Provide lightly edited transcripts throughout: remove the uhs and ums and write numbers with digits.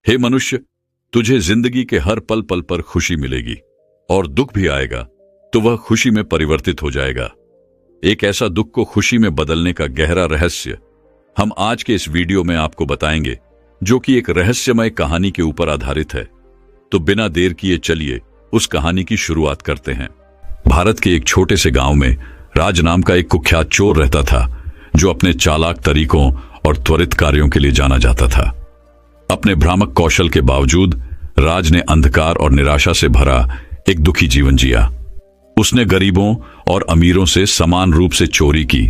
हे मनुष्य, तुझे जिंदगी के हर पल पल पर खुशी मिलेगी और दुख भी आएगा तो वह खुशी में परिवर्तित हो जाएगा। एक ऐसा दुख को खुशी में बदलने का गहरा रहस्य हम आज के इस वीडियो में आपको बताएंगे, जो कि एक रहस्यमय कहानी के ऊपर आधारित है। तो बिना देर किए चलिए उस कहानी की शुरुआत करते हैं। भारत के एक छोटे से गांव में राज नाम का एक कुख्यात चोर रहता था, जो अपने चालाक तरीकों और त्वरित कार्यों के लिए जाना जाता था। अपने भ्रामक कौशल के बावजूद राज ने अंधकार और निराशा से भरा एक दुखी जीवन जिया। उसने गरीबों और अमीरों से समान रूप से चोरी की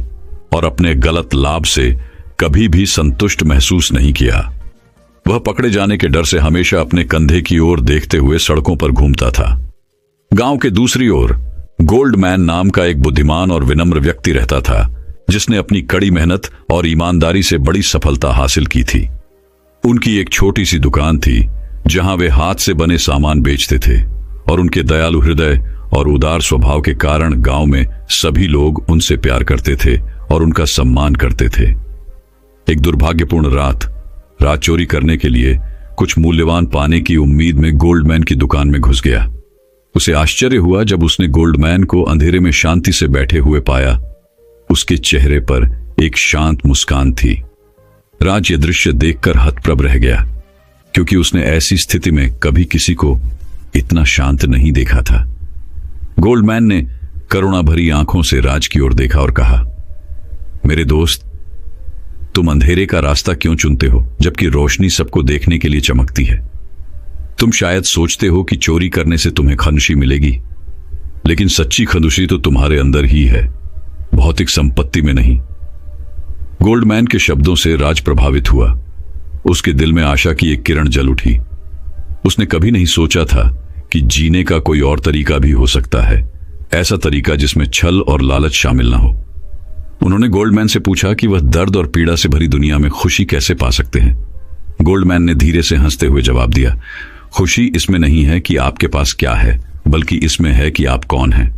और अपने गलत लाभ से कभी भी संतुष्ट महसूस नहीं किया। वह पकड़े जाने के डर से हमेशा अपने कंधे की ओर देखते हुए सड़कों पर घूमता था। गांव के दूसरी ओर गोल्डमैन नाम का एक बुद्धिमान और विनम्र व्यक्ति रहता था, जिसने अपनी कड़ी मेहनत और ईमानदारी से बड़ी सफलता हासिल की थी। उनकी एक छोटी सी दुकान थी, जहां वे हाथ से बने सामान बेचते थे और उनके दयालु हृदय और उदार स्वभाव के कारण गांव में सभी लोग उनसे प्यार करते थे और उनका सम्मान करते थे। एक दुर्भाग्यपूर्ण रात चोरी करने के लिए कुछ मूल्यवान पाने की उम्मीद में गोल्डमैन की दुकान में घुस गया। उसे आश्चर्य हुआ जब उसने गोल्डमैन को अंधेरे में शांति से बैठे हुए पाया। उसके चेहरे पर एक शांत मुस्कान थी। राज ये दृश्य देखकर हतप्रभ रह गया, क्योंकि उसने ऐसी स्थिति में कभी किसी को इतना शांत नहीं देखा था। गोल्डमैन ने करुणा भरी आंखों से राज की ओर देखा और कहा, मेरे दोस्त, तुम अंधेरे का रास्ता क्यों चुनते हो जबकि रोशनी सबको देखने के लिए चमकती है? तुम शायद सोचते हो कि चोरी करने से तुम्हें खामोशी मिलेगी, लेकिन सच्ची खामोशी तो तुम्हारे अंदर ही है, भौतिक संपत्ति में नहीं। गोल्डमैन के शब्दों से राज प्रभावित हुआ। उसके दिल में आशा की एक किरण जल उठी। उसने कभी नहीं सोचा था कि जीने का कोई और तरीका भी हो सकता है, ऐसा तरीका जिसमें छल और लालच शामिल ना हो। उन्होंने गोल्डमैन से पूछा कि वह दर्द और पीड़ा से भरी दुनिया में खुशी कैसे पा सकते हैं। गोल्डमैन ने धीरे से हंसते हुए जवाब दिया, खुशी इसमें नहीं है कि आपके पास क्या है, बल्कि इसमें है कि आप कौन हैं।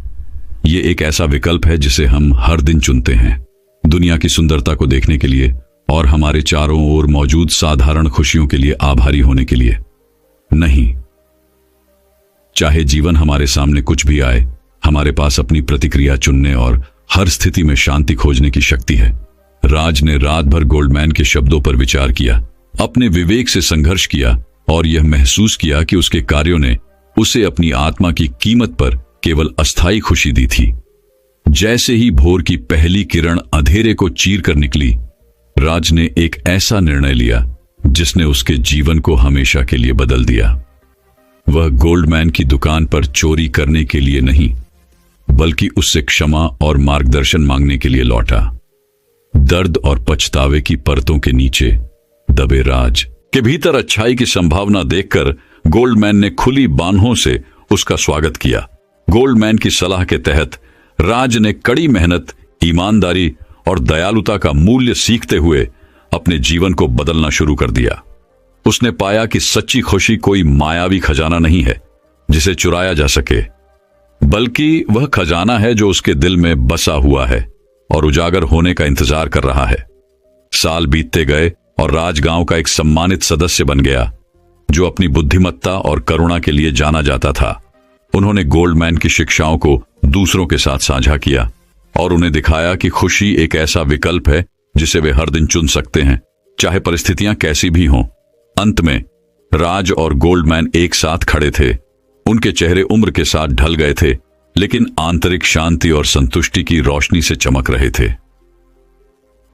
ये एक ऐसा विकल्प है जिसे हम हर दिन चुनते हैं, दुनिया की सुंदरता को देखने के लिए और हमारे चारों ओर मौजूद साधारण खुशियों के लिए आभारी होने के लिए नहीं। चाहे जीवन हमारे सामने कुछ भी आए, हमारे पास अपनी प्रतिक्रिया चुनने और हर स्थिति में शांति खोजने की शक्ति है। राज ने रात भर गोल्डमैन के शब्दों पर विचार किया, अपने विवेक से संघर्ष किया और यह महसूस किया कि उसके कार्यों ने उसे अपनी आत्मा की कीमत पर केवल अस्थायी खुशी दी थी। जैसे ही भोर की पहली किरण अंधेरे को चीर कर निकली, राज ने एक ऐसा निर्णय लिया जिसने उसके जीवन को हमेशा के लिए बदल दिया। वह गोल्डमैन की दुकान पर चोरी करने के लिए नहीं, बल्कि उससे क्षमा और मार्गदर्शन मांगने के लिए लौटा। दर्द और पछतावे की परतों के नीचे दबे राज के भीतर अच्छाई की संभावना देखकर गोल्डमैन ने खुली बाहों से उसका स्वागत किया। गोल्डमैन की सलाह के तहत राज ने कड़ी मेहनत, ईमानदारी और दयालुता का मूल्य सीखते हुए अपने जीवन को बदलना शुरू कर दिया। उसने पाया कि सच्ची खुशी कोई मायावी खजाना नहीं है जिसे चुराया जा सके, बल्कि वह खजाना है जो उसके दिल में बसा हुआ है और उजागर होने का इंतजार कर रहा है। साल बीतते गए और राज गांव का एक सम्मानित सदस्य बन गया, जो अपनी बुद्धिमत्ता और करुणा के लिए जाना जाता था। उन्होंने गोल्डमैन की शिक्षाओं को दूसरों के साथ साझा किया और उन्हें दिखाया कि खुशी एक ऐसा विकल्प है जिसे वे हर दिन चुन सकते हैं, चाहे परिस्थितियां कैसी भी हों। अंत में राज और गोल्डमैन एक साथ खड़े थे। उनके चेहरे उम्र के साथ ढल गए थे, लेकिन आंतरिक शांति और संतुष्टि की रोशनी से चमक रहे थे।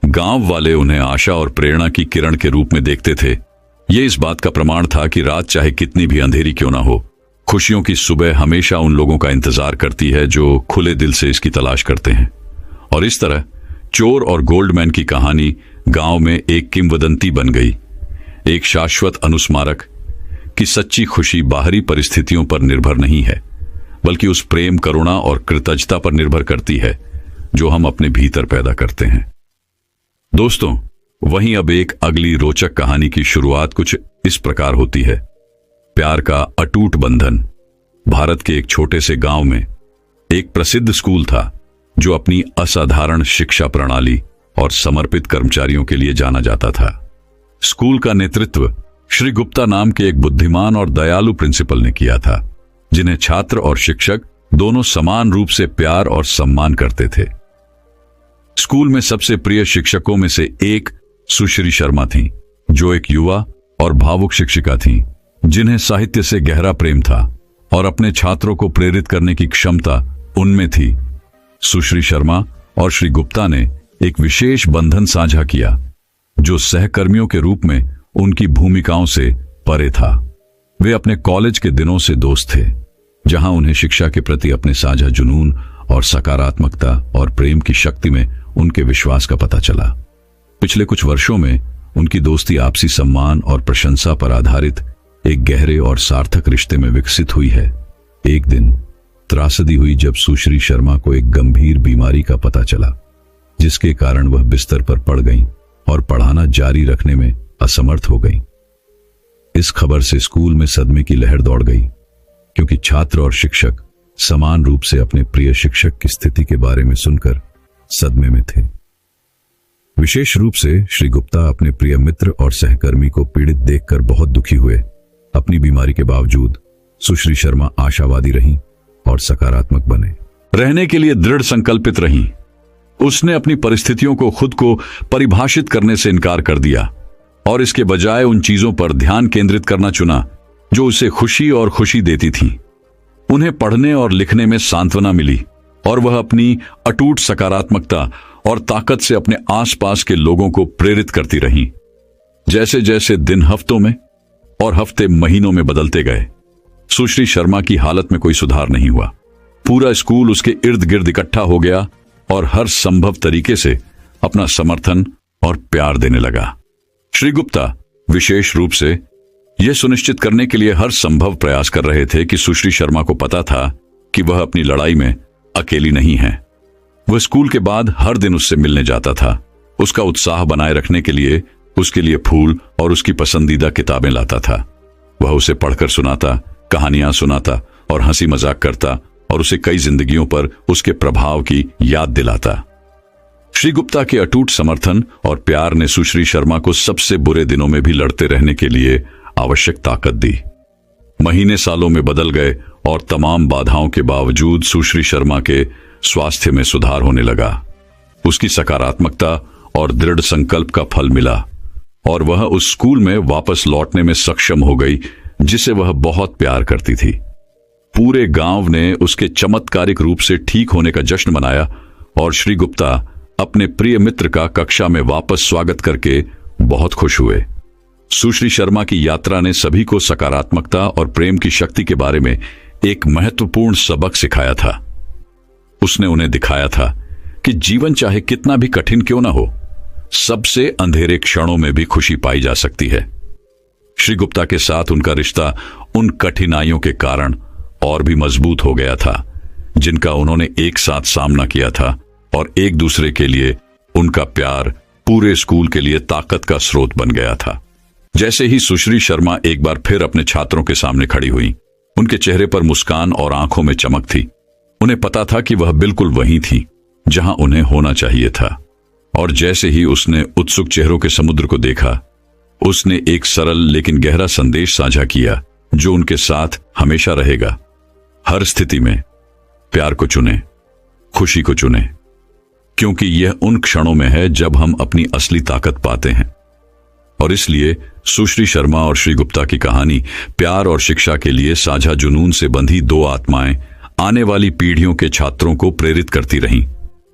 गांव वाले उन्हें आशा और प्रेरणा की किरण के रूप में देखते थे। यह इस बात का प्रमाण था कि रात चाहे कितनी भी अंधेरी क्यों ना हो, खुशियों की सुबह हमेशा उन लोगों का इंतजार करती है जो खुले दिल से इसकी तलाश करते हैं। और इस तरह चोर और गोल्डमैन की कहानी गांव में एक किंवदंती बन गई, एक शाश्वत अनुस्मारक कि सच्ची खुशी बाहरी परिस्थितियों पर निर्भर नहीं है, बल्कि उस प्रेम, करुणा और कृतज्ञता पर निर्भर करती है जो हम अपने भीतर पैदा करते हैं। दोस्तों, वहीं अब एक अगली रोचक कहानी की शुरुआत कुछ इस प्रकार होती है। प्यार का अटूट बंधन। भारत के एक छोटे से गांव में एक प्रसिद्ध स्कूल था, जो अपनी असाधारण शिक्षा प्रणाली और समर्पित कर्मचारियों के लिए जाना जाता था। स्कूल का नेतृत्व श्री गुप्ता नाम के एक बुद्धिमान और दयालु प्रिंसिपल ने किया था, जिन्हें छात्र और शिक्षक दोनों समान रूप से प्यार और सम्मान करते थे। स्कूल में सबसे प्रिय शिक्षकों में से एक सुश्री शर्मा थीं, जो एक युवा और भावुक शिक्षिका थीं, जिन्हें साहित्य से गहरा प्रेम था और अपने छात्रों को प्रेरित करने की क्षमता उनमें थी। सुश्री शर्मा और श्री गुप्ता ने एक विशेष बंधन साझा किया, जो सहकर्मियों के रूप में उनकी भूमिकाओं से परे था। वे अपने कॉलेज के दिनों से दोस्त थे, जहां उन्हें शिक्षा के प्रति अपने साझा जुनून और सकारात्मकता और प्रेम की शक्ति में उनके विश्वास का पता चला। पिछले कुछ वर्षों में उनकी दोस्ती आपसी सम्मान और प्रशंसा पर आधारित एक गहरे और सार्थक रिश्ते में विकसित हुई है। एक दिन त्रासदी हुई जब सुश्री शर्मा को एक गंभीर बीमारी का पता चला, जिसके कारण वह बिस्तर पर पड़ गईं और पढ़ाना जारी रखने में असमर्थ हो गईं। इस खबर से स्कूल में सदमे की लहर दौड़ गई, क्योंकि छात्र और शिक्षक समान रूप से अपने प्रिय शिक्षक की स्थिति के बारे में सुनकर सदमे में थे। विशेष रूप से श्री गुप्ता अपने प्रिय मित्र और सहकर्मी को पीड़ित देखकर बहुत दुखी हुए। अपनी बीमारी के बावजूद सुश्री शर्मा आशावादी रहीं और सकारात्मक बने रहने के लिए दृढ़ संकल्पित रहीं। उसने अपनी परिस्थितियों को खुद को परिभाषित करने से इनकार कर दिया और इसके बजाय उन चीजों पर ध्यान केंद्रित करना चुना जो उसे खुशी और खुशी देती थीं। उन्हें पढ़ने और लिखने में सांत्वना मिली और वह अपनी अटूट सकारात्मकता और ताकत से अपने आसपास के लोगों को प्रेरित करती रहीं। जैसे जैसे दिन हफ्तों में और हफ्ते महीनों में बदलते गए, सुश्री शर्मा की हालत में कोई सुधार नहीं हुआ। पूरा स्कूल उसके इर्द गिर्द इकट्ठा हो गया और हर संभव तरीके से अपना समर्थन और प्यार देने लगा। श्री गुप्ता विशेष रूप से यह सुनिश्चित करने के लिए हर संभव प्रयास कर रहे थे कि सुश्री शर्मा को पता था कि वह अपनी लड़ाई में अकेली नहीं है। वह स्कूल के बाद हर दिन उससे मिलने जाता था। उसका उत्साह बनाए रखने के लिए उसके लिए फूल और उसकी पसंदीदा किताबें लाता था। वह उसे पढ़कर सुनाता, कहानियां सुनाता और हंसी मजाक करता और उसे कई जिंदगियों पर उसके प्रभाव की याद दिलाता। श्री गुप्ता के अटूट समर्थन और प्यार ने सुश्री शर्मा को सबसे बुरे दिनों में भी लड़ते रहने के लिए आवश्यक ताकत दी। महीने सालों में बदल गए और तमाम बाधाओं के बावजूद सुश्री शर्मा के स्वास्थ्य में सुधार होने लगा। उसकी सकारात्मकता और दृढ़ संकल्प का फल मिला और वह उस स्कूल में वापस लौटने में सक्षम हो गई जिसे वह बहुत प्यार करती थी। पूरे गांव ने उसके चमत्कारिक रूप से ठीक होने का जश्न मनाया और श्री गुप्ता अपने प्रिय मित्र का कक्षा में वापस स्वागत करके बहुत खुश हुए। सुश्री शर्मा की यात्रा ने सभी को सकारात्मकता और प्रेम की शक्ति के बारे में एक महत्वपूर्ण सबक सिखाया था। उसने उन्हें दिखाया था कि जीवन चाहे कितना भी कठिन क्यों ना हो, सबसे अंधेरे क्षणों में भी खुशी पाई जा सकती है। श्री गुप्ता के साथ उनका रिश्ता उन कठिनाइयों के कारण और भी मजबूत हो गया था, जिनका उन्होंने एक साथ सामना किया था, और एक दूसरे के लिए उनका प्यार पूरे स्कूल के लिए ताकत का स्रोत बन गया था। जैसे ही सुश्री शर्मा एक बार फिर अपने छात्रों के सामने खड़ी हुई, उनके चेहरे पर मुस्कान और आंखों में चमक थी। उन्हें पता था कि वह बिल्कुल वहीं थी जहां उन्हें होना चाहिए था। और जैसे ही उसने उत्सुक चेहरों के समुद्र को देखा, उसने एक सरल लेकिन गहरा संदेश साझा किया जो उनके साथ हमेशा रहेगा। हर स्थिति में प्यार को चुनें, खुशी को चुनें, क्योंकि यह उन क्षणों में है जब हम अपनी असली ताकत पाते हैं। और इसलिए सुश्री शर्मा और श्री गुप्ता की कहानी प्यार और शिक्षा के लिए साझा जुनून से बंधी दो आत्माएं आने वाली पीढ़ियों के छात्रों को प्रेरित करती रहीं।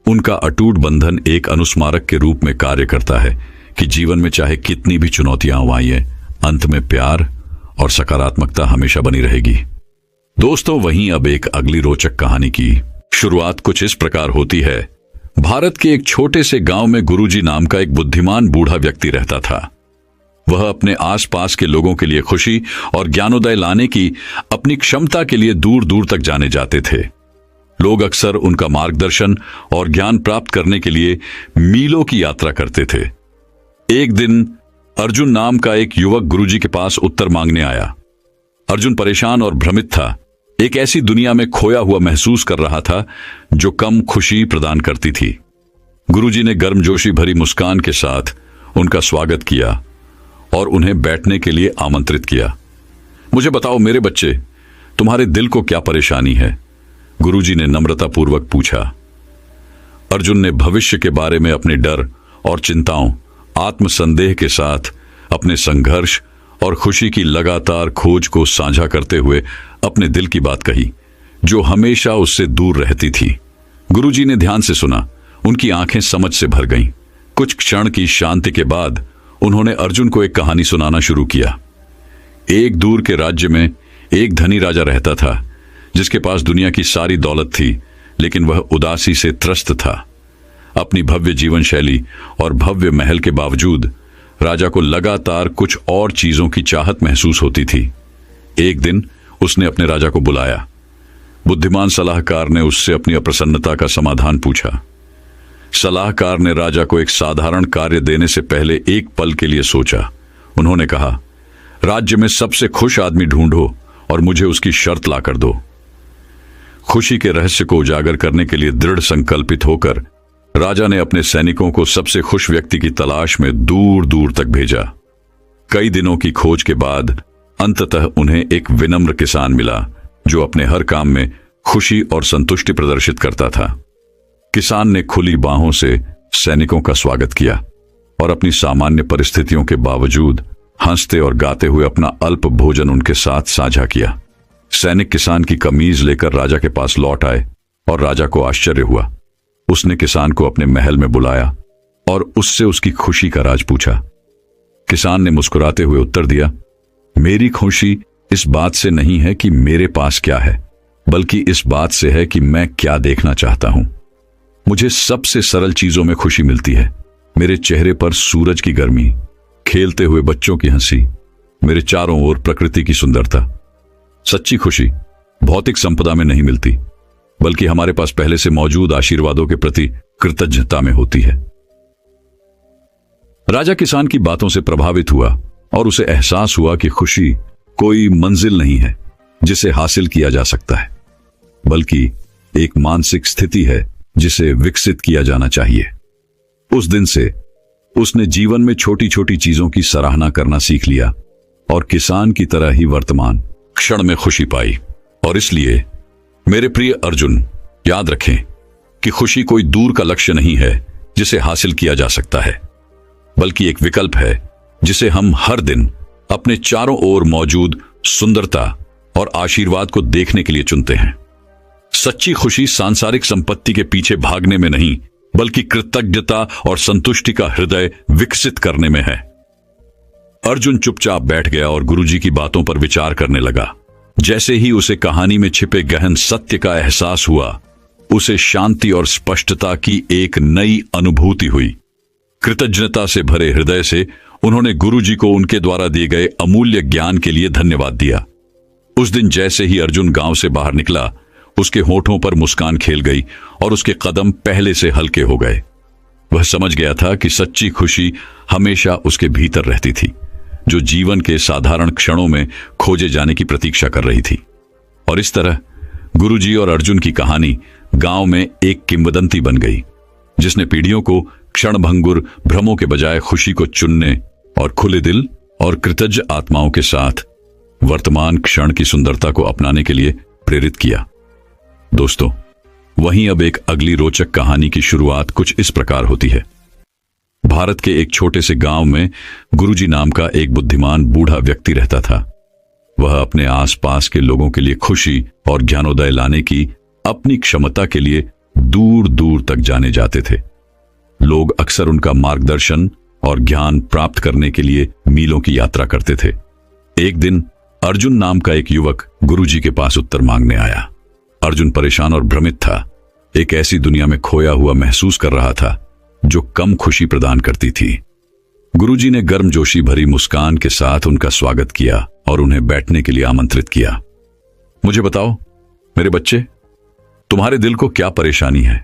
उनका अटूट बंधन एक अनुस्मारक के रूप में कार्य करता है कि जीवन में चाहे कितनी भी चुनौतियां आएं, अंत में प्यार और सकारात्मकता हमेशा बनी रहेगी। दोस्तों, वहीं अब एक अगली रोचक कहानी की शुरुआत कुछ इस प्रकार होती है। भारत के एक छोटे से गांव में गुरुजी नाम का एक बुद्धिमान बूढ़ा व्यक्ति रहता था। वह अपने आसपास के लोगों के लिए खुशी और ज्ञानोदय लाने की अपनी क्षमता के लिए दूर दूर तक जाने जाते थे। लोग अक्सर उनका मार्गदर्शन और ज्ञान प्राप्त करने के लिए मीलों की यात्रा करते थे। एक दिन अर्जुन नाम का एक युवक गुरुजी के पास उत्तर मांगने आया। अर्जुन परेशान और भ्रमित था। एक ऐसी दुनिया में खोया हुआ महसूस कर रहा था जो कम खुशी प्रदान करती थी। गुरुजी ने गर्मजोशी भरी मुस्कान के साथ उनका स्वागत किया और उन्हें बैठने के लिए आमंत्रित किया। मुझे बताओ मेरे बच्चे, तुम्हारे दिल को क्या परेशानी है? गुरुजी ने नम्रतापूर्वक पूछा। अर्जुन ने भविष्य के बारे में अपने डर और चिंताओं, आत्मसंदेह के साथ अपने संघर्ष और खुशी की लगातार खोज को साझा करते हुए अपने दिल की बात कही, जो हमेशा उससे दूर रहती थी। गुरुजी ने ध्यान से सुना। उनकी आंखें समझ से भर गईं। कुछ क्षण की शांति के बाद उन्होंने अर्जुन को एक कहानी सुनाना शुरू किया। एक दूर के राज्य में एक धनी राजा रहता था, जिसके पास दुनिया की सारी दौलत थी, लेकिन वह उदासी से त्रस्त था। अपनी भव्य जीवन शैली और भव्य महल के बावजूद राजा को लगातार कुछ और चीजों की चाहत महसूस होती थी। एक दिन उसने अपने राजा को बुलाया। बुद्धिमान सलाहकार ने उससे अपनी अप्रसन्नता का समाधान पूछा। सलाहकार ने राजा को एक साधारण कार्य देने से पहले एक पल के लिए सोचा। उन्होंने कहा, राज्य में सबसे खुश आदमी ढूंढो और मुझे उसकी शर्त लाकर दो। खुशी के रहस्य को उजागर करने के लिए दृढ़ संकल्पित होकर राजा ने अपने सैनिकों को सबसे खुश व्यक्ति की तलाश में दूर दूर तक भेजा। कई दिनों की खोज के बाद अंततः उन्हें एक विनम्र किसान मिला, जो अपने हर काम में खुशी और संतुष्टि प्रदर्शित करता था। किसान ने खुली बाहों से सैनिकों का स्वागत किया और अपनी सामान्य परिस्थितियों के बावजूद हंसते और गाते हुए अपना अल्प भोजन उनके साथ साझा किया। सैनिक किसान की कमीज लेकर राजा के पास लौट आए और राजा को आश्चर्य हुआ। उसने किसान को अपने महल में बुलाया और उससे उसकी खुशी का राज पूछा। किसान ने मुस्कुराते हुए उत्तर दिया, मेरी खुशी इस बात से नहीं है कि मेरे पास क्या है, बल्कि इस बात से है कि मैं क्या देखना चाहता हूं। मुझे सबसे सरल चीजों में खुशी मिलती है। मेरे चेहरे पर सूरज की गर्मी, खेलते हुए बच्चों की हंसी, मेरे चारों ओर प्रकृति की सुंदरता। सच्ची खुशी भौतिक संपदा में नहीं मिलती, बल्कि हमारे पास पहले से मौजूद आशीर्वादों के प्रति कृतज्ञता में होती है। राजा किसान की बातों से प्रभावित हुआ और उसे एहसास हुआ कि खुशी कोई मंजिल नहीं है जिसे हासिल किया जा सकता है, बल्कि एक मानसिक स्थिति है जिसे विकसित किया जाना चाहिए। उस दिन से उसने जीवन में छोटी छोटी चीजों की सराहना करना सीख लिया और किसान की तरह ही वर्तमान क्षण में खुशी पाई। और इसलिए मेरे प्रिय अर्जुन, याद रखें कि खुशी कोई दूर का लक्ष्य नहीं है जिसे हासिल किया जा सकता है, बल्कि एक विकल्प है जिसे हम हर दिन अपने चारों ओर मौजूद सुंदरता और आशीर्वाद को देखने के लिए चुनते हैं। सच्ची खुशी सांसारिक संपत्ति के पीछे भागने में नहीं, बल्कि कृतज्ञता और संतुष्टि का हृदय विकसित करने में है। अर्जुन चुपचाप बैठ गया और गुरुजी की बातों पर विचार करने लगा। जैसे ही उसे कहानी में छिपे गहन सत्य का एहसास हुआ, उसे शांति और स्पष्टता की एक नई अनुभूति हुई। कृतज्ञता से भरे हृदय से उन्होंने गुरुजी को उनके द्वारा दिए गए अमूल्य ज्ञान के लिए धन्यवाद दिया। उस दिन जैसे ही अर्जुन गांव से बाहर निकला, उसके होठों पर मुस्कान खेल गई और उसके कदम पहले से हल्के हो गए। वह समझ गया था कि सच्ची खुशी हमेशा उसके भीतर रहती थी, जो जीवन के साधारण क्षणों में खोजे जाने की प्रतीक्षा कर रही थी। और इस तरह गुरुजी और अर्जुन की कहानी गांव में एक किंवदंती बन गई, जिसने पीढ़ियों को क्षणभंगुर भ्रमों के बजाय खुशी को चुनने और खुले दिल और कृतज्ञ आत्माओं के साथ वर्तमान क्षण की सुंदरता को अपनाने के लिए प्रेरित किया। दोस्तों, वहीं अब एक अगली रोचक कहानी की शुरुआत कुछ इस प्रकार होती है। भारत के एक छोटे से गांव में गुरुजी नाम का एक बुद्धिमान बूढ़ा व्यक्ति रहता था। वह अपने आसपास के लोगों के लिए खुशी और ज्ञानोदय लाने की अपनी क्षमता के लिए दूर दूर तक जाने जाते थे। लोग अक्सर उनका मार्गदर्शन और ज्ञान प्राप्त करने के लिए मीलों की यात्रा करते थे। एक दिन अर्जुन नाम का एक युवक गुरुजी के पास उत्तर मांगने आया। अर्जुन परेशान और भ्रमित था। एक ऐसी दुनिया में खोया हुआ महसूस कर रहा था जो कम खुशी प्रदान करती थी। गुरुजी ने गर्मजोशी भरी मुस्कान के साथ उनका स्वागत किया और उन्हें बैठने के लिए आमंत्रित किया। मुझे बताओ मेरे बच्चे, तुम्हारे दिल को क्या परेशानी है?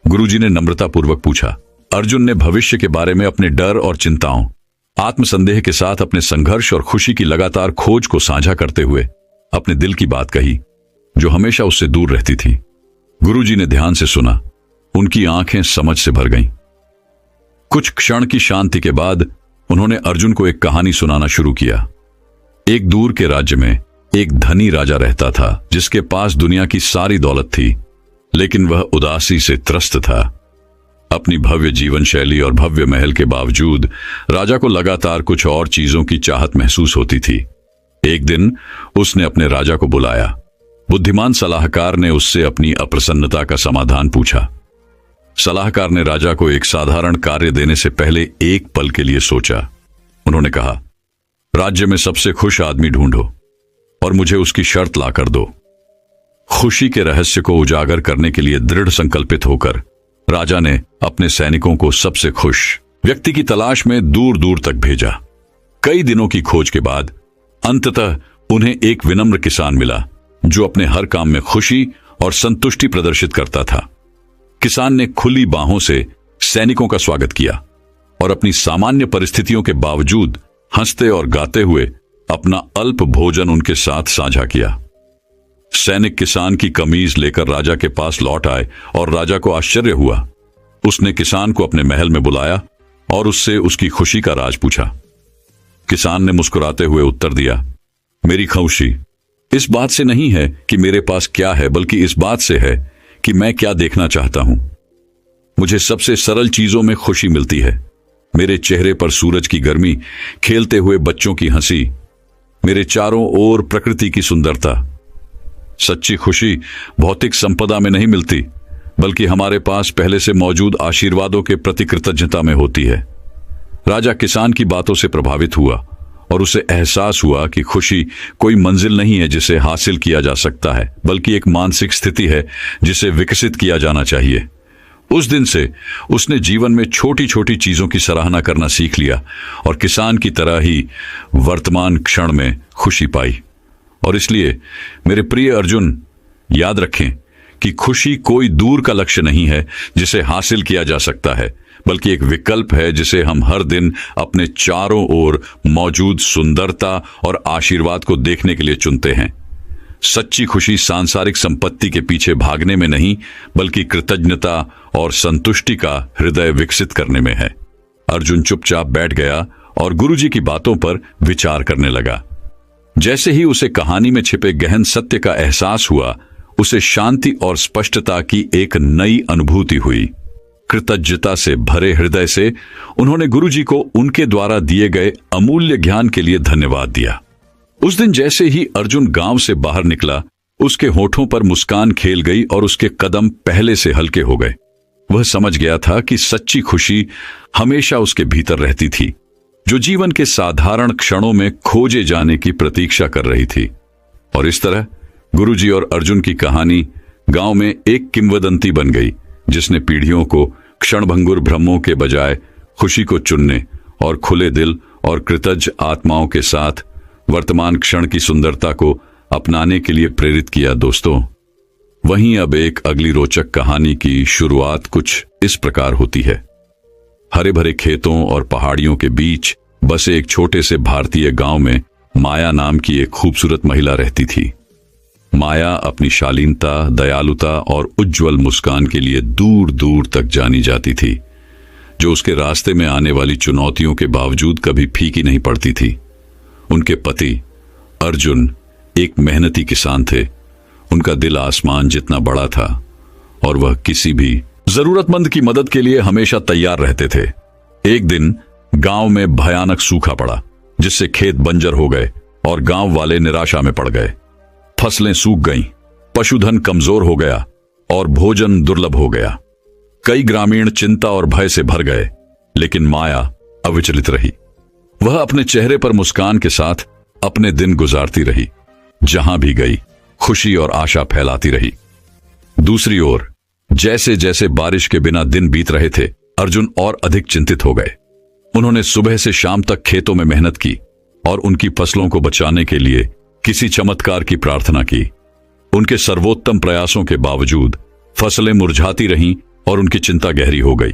गुरुजी ने नम्रतापूर्वक पूछा। अर्जुन ने भविष्य के बारे में अपने डर और चिंताओं, आत्मसंदेह के साथ अपने संघर्ष और खुशी की लगातार खोज को साझा करते हुए अपने दिल की बात कही, जो हमेशा उससे दूर रहती थी। गुरुजी ने ध्यान से सुना। उनकी आंखें समझ से भर गईं। कुछ क्षण की शांति के बाद उन्होंने अर्जुन को एक कहानी सुनाना शुरू किया। एक दूर के राज्य में एक धनी राजा रहता था, जिसके पास दुनिया की सारी दौलत थी, लेकिन वह उदासी से त्रस्त था। अपनी भव्य जीवन शैली और भव्य महल के बावजूद राजा को लगातार कुछ और चीजों की चाहत महसूस होती थी। एक दिन उसने अपने राजा को बुलाया। बुद्धिमान सलाहकार ने उससे अपनी अप्रसन्नता का समाधान पूछा। सलाहकार ने राजा को एक साधारण कार्य देने से पहले एक पल के लिए सोचा। उन्होंने कहा, राज्य में सबसे खुश आदमी ढूंढो और मुझे उसकी शर्त लाकर दो। खुशी के रहस्य को उजागर करने के लिए दृढ़ संकल्पित होकर राजा ने अपने सैनिकों को सबसे खुश व्यक्ति की तलाश में दूर दूर तक भेजा। कई दिनों की खोज के बाद अंततः उन्हें एक विनम्र किसान मिला, जो अपने हर काम में खुशी और संतुष्टि प्रदर्शित करता था। किसान ने खुली बाहों से सैनिकों का स्वागत किया और अपनी सामान्य परिस्थितियों के बावजूद हंसते और गाते हुए अपना अल्प भोजन उनके साथ साझा किया। सैनिक किसान की कमीज लेकर राजा के पास लौट आए और राजा को आश्चर्य हुआ। उसने किसान को अपने महल में बुलाया और उससे उसकी खुशी का राज पूछा। किसान ने मुस्कुराते हुए उत्तर दिया, मेरी खुशी इस बात से नहीं है कि मेरे पास क्या है, बल्कि इस बात से है कि मैं क्या देखना चाहता हूं। मुझे सबसे सरल चीजों में खुशी मिलती है। मेरे चेहरे पर सूरज की गर्मी, खेलते हुए बच्चों की हंसी, मेरे चारों ओर प्रकृति की सुंदरता। सच्ची खुशी भौतिक संपदा में नहीं मिलती, बल्कि हमारे पास पहले से मौजूद आशीर्वादों के प्रति कृतज्ञता में होती है। राजा किसान की बातों से प्रभावित हुआ और उसे एहसास हुआ कि खुशी कोई मंजिल नहीं है जिसे हासिल किया जा सकता है, बल्कि एक मानसिक स्थिति है जिसे विकसित किया जाना चाहिए। उस दिन से उसने जीवन में छोटी छोटी चीजों की सराहना करना सीख लिया और किसान की तरह ही वर्तमान क्षण में खुशी पाई। और इसलिए मेरे प्रिय अर्जुन, याद रखें कि खुशी कोई दूर का लक्ष्य नहीं है जिसे हासिल किया जा सकता है, बल्कि एक विकल्प है जिसे हम हर दिन अपने चारों ओर मौजूद सुंदरता और आशीर्वाद को देखने के लिए चुनते हैं। सच्ची खुशी सांसारिक संपत्ति के पीछे भागने में नहीं, बल्कि कृतज्ञता और संतुष्टि का हृदय विकसित करने में है। अर्जुन चुपचाप बैठ गया और गुरुजी की बातों पर विचार करने लगा। जैसे ही उसे कहानी में छिपे गहन सत्य का एहसास हुआ, उसे शांति और स्पष्टता की एक नई अनुभूति हुई। कृतज्ञता से भरे हृदय से उन्होंने गुरुजी को उनके द्वारा दिए गए अमूल्य ज्ञान के लिए धन्यवाद दिया। उस दिन जैसे ही अर्जुन गांव से बाहर निकला, उसके होठों पर मुस्कान खेल गई और उसके कदम पहले से हल्के हो गए। वह समझ गया था कि सच्ची खुशी हमेशा उसके भीतर रहती थी, जो जीवन के साधारण क्षणों में खोजे जाने की प्रतीक्षा कर रही थी। और इस तरह गुरुजी और अर्जुन की कहानी गांव में एक किंवदंती बन गई, जिसने पीढ़ियों को क्षणभंगुर भ्रमों के बजाय खुशी को चुनने और खुले दिल और कृतज्ञ आत्माओं के साथ वर्तमान क्षण की सुंदरता को अपनाने के लिए प्रेरित किया। दोस्तों, वहीं अब एक अगली रोचक कहानी की शुरुआत कुछ इस प्रकार होती है। हरे भरे खेतों और पहाड़ियों के बीच बसे एक छोटे से भारतीय गांव में माया नाम की एक खूबसूरत महिला रहती थी। माया अपनी शालीनता, दयालुता और उज्जवल मुस्कान के लिए दूर दूर तक जानी जाती थी, जो उसके रास्ते में आने वाली चुनौतियों के बावजूद कभी फीकी नहीं पड़ती थी। उनके पति अर्जुन एक मेहनती किसान थे। उनका दिल आसमान जितना बड़ा था और वह किसी भी जरूरतमंद की मदद के लिए हमेशा तैयार रहते थे। एक दिन गांव में भयानक सूखा पड़ा, जिससे खेत बंजर हो गए और गांव वाले निराशा में पड़ गए। फसलें सूख गईं, पशुधन कमजोर हो गया और भोजन दुर्लभ हो गया। कई ग्रामीण चिंता और भय से भर गए, लेकिन माया अविचलित रही। वह अपने चेहरे पर मुस्कान के साथ अपने दिन गुजारती रही। जहां भी गई खुशी और आशा फैलाती रही। दूसरी ओर जैसे जैसे बारिश के बिना दिन बीत रहे थे, अर्जुन और अधिक चिंतित हो गए। उन्होंने सुबह से शाम तक खेतों में मेहनत की और उनकी फसलों को बचाने के लिए किसी चमत्कार की प्रार्थना की। उनके सर्वोत्तम प्रयासों के बावजूद फसलें मुरझाती रहीं और उनकी चिंता गहरी हो गई।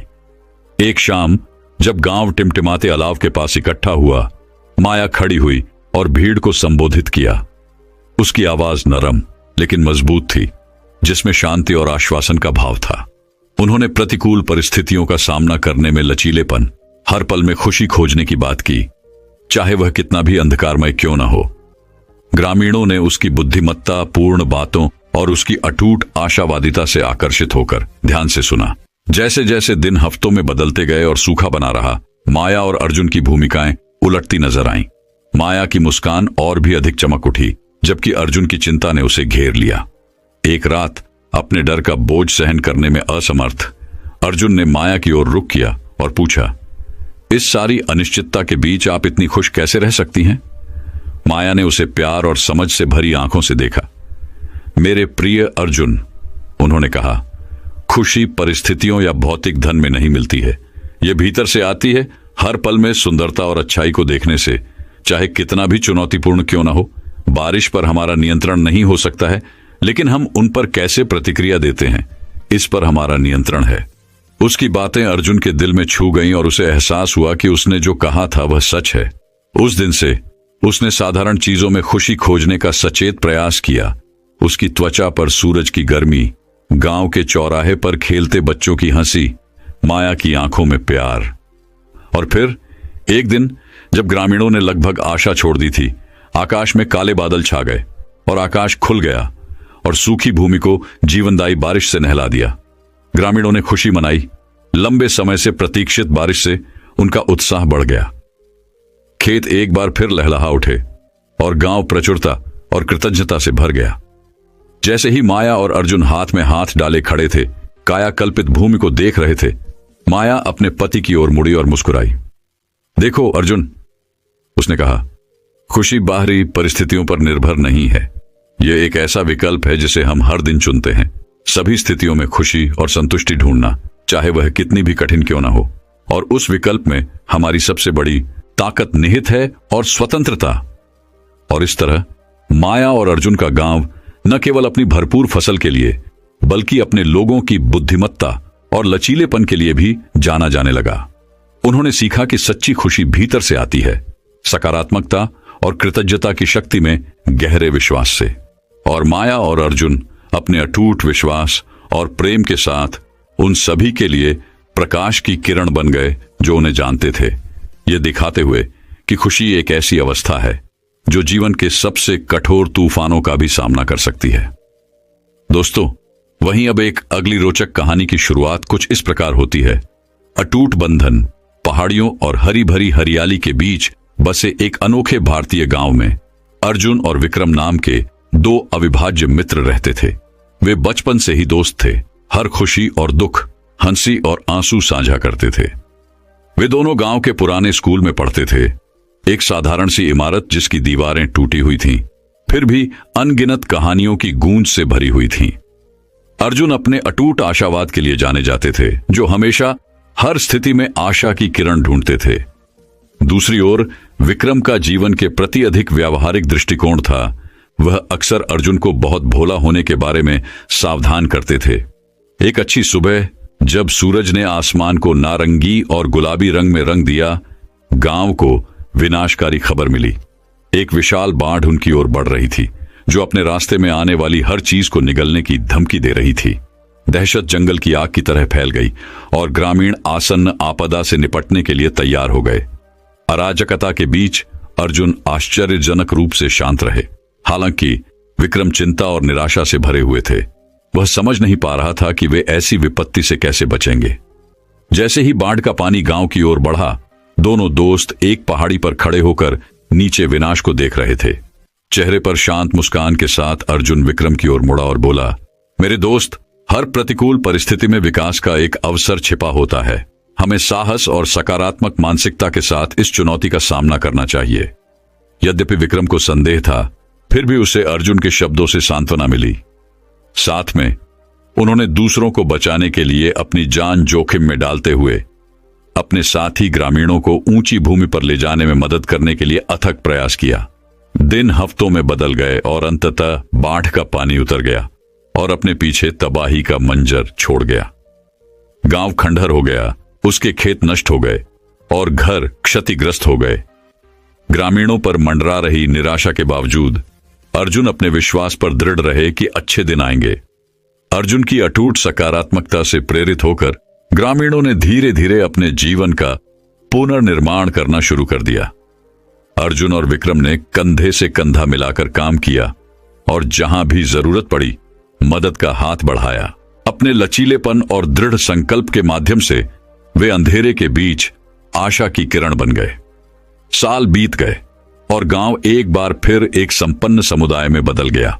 एक शाम जब गांव टिमटिमाते अलाव के पास इकट्ठा हुआ, माया खड़ी हुई और भीड़ को संबोधित किया। उसकी आवाज नरम लेकिन मजबूत थी, जिसमें शांति और आश्वासन का भाव था। उन्होंने प्रतिकूल परिस्थितियों का सामना करने में लचीलेपन हर पल में खुशी खोजने की बात की, चाहे वह कितना भी अंधकारमय क्यों न हो। ग्रामीणों ने उसकी बुद्धिमत्ता पूर्ण बातों और उसकी अटूट आशावादिता से आकर्षित होकर ध्यान से सुना। जैसे जैसे दिन हफ्तों में बदलते गए और सूखा बना रहा, माया और अर्जुन की भूमिकाएं उलटती नजर आईं। माया की मुस्कान और भी अधिक चमक उठी, जबकि अर्जुन की चिंता ने उसे घेर लिया। एक रात अपने डर का बोझ सहन करने में असमर्थ अर्जुन ने माया की ओर रुख किया और पूछा, इस सारी अनिश्चितता के बीच आप इतनी खुश कैसे रह सकती हैं? माया ने उसे प्यार और समझ से भरी आंखों से देखा। मेरे प्रिय अर्जुन, उन्होंने कहा, खुशी परिस्थितियों या भौतिक धन में नहीं मिलती है। यह भीतर से आती है, हर पल में सुंदरता और अच्छाई को देखने से, चाहे कितना भी चुनौतीपूर्ण क्यों ना हो। बारिश पर हमारा नियंत्रण नहीं हो सकता है, लेकिन हम उन पर कैसे प्रतिक्रिया देते हैं, इस पर हमारा नियंत्रण है। उसकी बातें अर्जुन के दिल में छू गईं और उसे एहसास हुआ कि उसने जो कहा था वह सच है। उस दिन से उसने साधारण चीजों में खुशी खोजने का सचेत प्रयास किया। उसकी त्वचा पर सूरज की गर्मी, गांव के चौराहे पर खेलते बच्चों की हंसी, माया की आंखों में प्यार। और फिर एक दिन जब ग्रामीणों ने लगभग आशा छोड़ दी थी, आकाश में काले बादल छा गए और आकाश खुल गया और सूखी भूमि को जीवनदायी बारिश से नहला दिया। ग्रामीणों ने खुशी मनाई। लंबे समय से प्रतीक्षित बारिश से उनका उत्साह बढ़ गया। खेत एक बार फिर लहलहा उठे और गांव प्रचुरता और कृतज्ञता से भर गया। जैसे ही माया और अर्जुन हाथ में हाथ डाले खड़े थे, कायाकल्पित भूमि को देख रहे थे, माया अपने पति की ओर मुड़ी और मुस्कुराई। देखो अर्जुन, उसने कहा, खुशी बाहरी परिस्थितियों पर निर्भर नहीं है। यह एक ऐसा विकल्प है जिसे हम हर दिन चुनते हैं। सभी स्थितियों में खुशी और संतुष्टि ढूंढना, चाहे वह कितनी भी कठिन क्यों ना हो। और उस विकल्प में हमारी सबसे बड़ी ताकत निहित है और स्वतंत्रता। और इस तरह माया और अर्जुन का गांव न केवल अपनी भरपूर फसल के लिए, बल्कि अपने लोगों की बुद्धिमत्ता और लचीलेपन के लिए भी जाना जाने लगा। उन्होंने सीखा कि सच्ची खुशी भीतर से आती है, सकारात्मकता और कृतज्ञता की शक्ति में गहरे विश्वास से। और माया और अर्जुन अपने अटूट विश्वास और प्रेम के साथ उन सभी के लिए प्रकाश की किरण बन गए जो उन्हें जानते थे, ये दिखाते हुए कि खुशी एक ऐसी अवस्था है जो जीवन के सबसे कठोर तूफानों का भी सामना कर सकती है। दोस्तों, वहीं अब एक अगली रोचक कहानी की शुरुआत कुछ इस प्रकार होती है। अटूट बंधन, पहाड़ियों और हरी भरी हरियाली के बीच बसे एक अनोखे भारतीय गांव में अर्जुन और विक्रम नाम के दो अविभाज्य मित्र रहते थे। वे बचपन से ही दोस्त थे, हर खुशी और दुख, हंसी और आंसू साझा करते थे। वे दोनों गांव के पुराने स्कूल में पढ़ते थे, एक साधारण सी इमारत जिसकी दीवारें टूटी हुई थीं, फिर भी अनगिनत कहानियों की गूंज से भरी हुई थीं। अर्जुन अपने अटूट आशावाद के लिए जाने जाते थे, जो हमेशा हर स्थिति में आशा की किरण ढूंढते थे। दूसरी ओर विक्रम का जीवन के प्रति अधिक व्यावहारिक दृष्टिकोण था। वह अक्सर अर्जुन को बहुत भोला होने के बारे में सावधान करते थे। एक अच्छी सुबह जब सूरज ने आसमान को नारंगी और गुलाबी रंग में रंग दिया, गांव को विनाशकारी खबर मिली। एक विशाल बाढ़ उनकी ओर बढ़ रही थी, जो अपने रास्ते में आने वाली हर चीज को निगलने की धमकी दे रही थी। दहशत जंगल की आग की तरह फैल गई और ग्रामीण आसन्न आपदा से निपटने के लिए तैयार हो गए। अराजकता के बीच अर्जुन आश्चर्यजनक रूप से शांत रहे। हालांकि विक्रम चिंता और निराशा से भरे हुए थे। वह समझ नहीं पा रहा था कि वे ऐसी विपत्ति से कैसे बचेंगे। जैसे ही बाढ़ का पानी गांव की ओर बढ़ा, दोनों दोस्त एक पहाड़ी पर खड़े होकर नीचे विनाश को देख रहे थे। चेहरे पर शांत मुस्कान के साथ अर्जुन विक्रम की ओर मुड़ा और बोला, मेरे दोस्त, हर प्रतिकूल परिस्थिति में विकास का एक अवसर छिपा होता है। हमें साहस और सकारात्मक मानसिकता के साथ इस चुनौती का सामना करना चाहिए। यद्यपि विक्रम को संदेह था, फिर भी उसे अर्जुन के शब्दों से सांत्वना मिली। साथ में उन्होंने दूसरों को बचाने के लिए अपनी जान जोखिम में डालते हुए अपने साथी ग्रामीणों को ऊंची भूमि पर ले जाने में मदद करने के लिए अथक प्रयास किया। दिन हफ्तों में बदल गए और अंततः बाढ़ का पानी उतर गया और अपने पीछे तबाही का मंजर छोड़ गया। गांव खंडहर हो गया, उसके खेत नष्ट हो गए और घर क्षतिग्रस्त हो गए। ग्रामीणों पर मंडरा रही निराशा के बावजूद अर्जुन अपने विश्वास पर दृढ़ रहे कि अच्छे दिन आएंगे। अर्जुन की अटूट सकारात्मकता से प्रेरित होकर ग्रामीणों ने धीरे धीरे अपने जीवन का पुनर्निर्माण करना शुरू कर दिया। अर्जुन और विक्रम ने कंधे से कंधा मिलाकर काम किया और जहां भी जरूरत पड़ी मदद का हाथ बढ़ाया। अपने लचीलेपन और दृढ़ संकल्प के माध्यम से वे अंधेरे के बीच आशा की किरण बन गए। साल बीत गए और गांव एक बार फिर एक संपन्न समुदाय में बदल गया।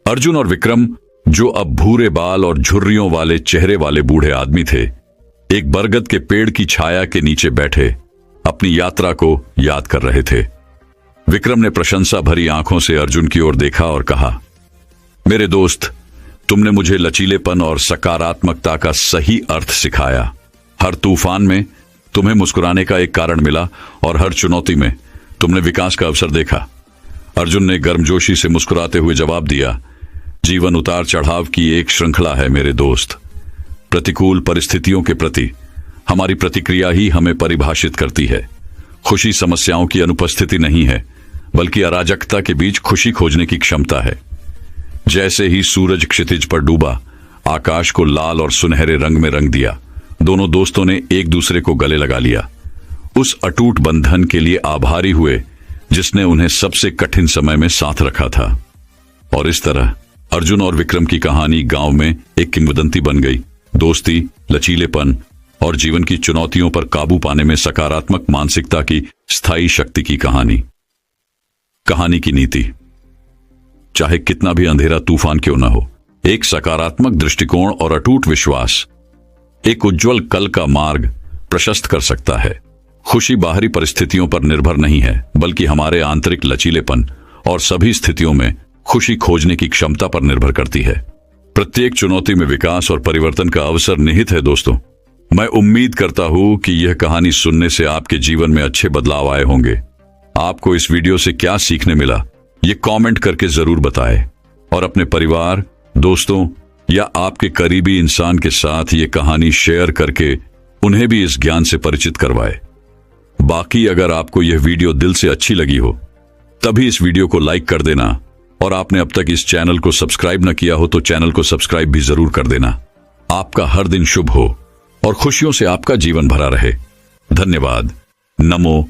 अर्जुन और विक्रम, जो अब भूरे बाल और झुर्रियों वाले चेहरे वाले बूढ़े आदमी थे, एक बरगद के पेड़ की छाया के नीचे बैठे अपनी यात्रा को याद कर रहे थे। विक्रम ने प्रशंसा भरी आंखों से अर्जुन की ओर देखा और कहा, मेरे दोस्त, तुमने मुझे लचीलेपन और सकारात्मकता का सही अर्थ सिखाया। हर तूफान में तुम्हें मुस्कुराने का एक कारण मिला और हर चुनौती में तुमने विकास का अवसर देखा। अर्जुन ने गर्मजोशी से मुस्कुराते हुए जवाब दिया, जीवन उतार चढ़ाव की एक श्रृंखला है मेरे दोस्त। प्रतिकूल परिस्थितियों के प्रति हमारी प्रतिक्रिया ही हमें परिभाषित करती है। खुशी समस्याओं की अनुपस्थिति नहीं है, बल्कि अराजकता के बीच खुशी खोजने की क्षमता है। जैसे ही सूरज क्षितिज पर डूबा, आकाश को लाल और सुनहरे रंग में रंग दिया। दोनों दोस्तों ने एक दूसरे को गले लगा लिया, उस अटूट बंधन के लिए आभारी हुए जिसने उन्हें सबसे कठिन समय में साथ रखा था। और इस तरह अर्जुन और विक्रम की कहानी गांव में एक किंवदंती बन गई। दोस्ती, लचीलेपन और जीवन की चुनौतियों पर काबू पाने में सकारात्मक मानसिकता की स्थायी शक्ति की कहानी। कहानी की नीति, चाहे कितना भी अंधेरा तूफान क्यों न हो, एक सकारात्मक दृष्टिकोण और अटूट विश्वास एक उज्जवल कल का मार्ग प्रशस्त कर सकता है। खुशी बाहरी परिस्थितियों पर निर्भर नहीं है, बल्कि हमारे आंतरिक लचीलेपन और सभी स्थितियों में खुशी खोजने की क्षमता पर निर्भर करती है। प्रत्येक चुनौती में विकास और परिवर्तन का अवसर निहित है। दोस्तों, मैं उम्मीद करता हूं कि यह कहानी सुनने से आपके जीवन में अच्छे बदलाव आए होंगे। आपको इस वीडियो से क्या सीखने मिला, ये कमेंट करके जरूर बताएं और अपने परिवार, दोस्तों या आपके करीबी इंसान के साथ ये कहानी शेयर करके उन्हें भी इस ज्ञान से परिचित करवाएं। बाकी अगर आपको यह वीडियो दिल से अच्छी लगी हो, तभी इस वीडियो को लाइक कर देना और आपने अब तक इस चैनल को सब्सक्राइब न किया हो तो चैनल को सब्सक्राइब भी जरूर कर देना। आपका हर दिन शुभ हो और खुशियों से आपका जीवन भरा रहे। धन्यवाद। नमो।